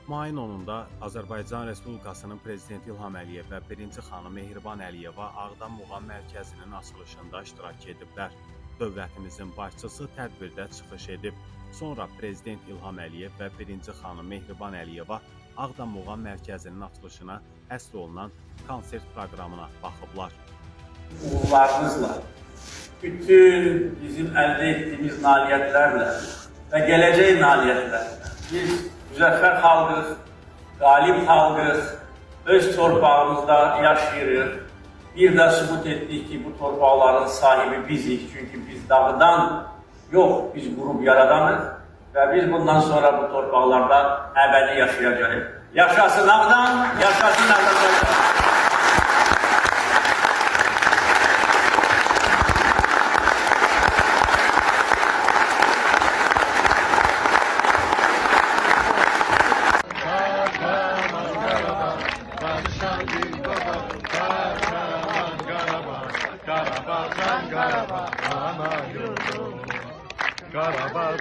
Mayın 10-da Azərbaycan Respublikasının Prezidenti İlham Əliyev və birinci xanım Mehriban Əliyeva Ağdam Muğam Mərkəzinin açılışında iştirak ediblər. Dövlətimizin başçısı tədbirdə çıxış edib. Sonra Prezident İlham Əliyev və birinci xanım Mehriban Əliyeva Ağdam Muğam Mərkəzinin açılışına həsr olunan konsert proqramına baxıblar. Uğurlarınızla, bütün bizim əldə etdiyimiz nailiyyətlərlə və gələcək nailiyyətlərlə biz müzəffər xalqıq, qalib xalqıq, öz torpağımızda yaşayırıq. Bir də sübut etdik ki, bu torpaqların sahibi bizik. Çünki biz dağdan yox, biz qurub yaradanıq və biz bundan sonra bu torpaqlarda əbədi yaşayacağıq. Yaşasın Ağdam, yaşasın Azərbaycan. Karabağ, ana yurdum, Karabağ,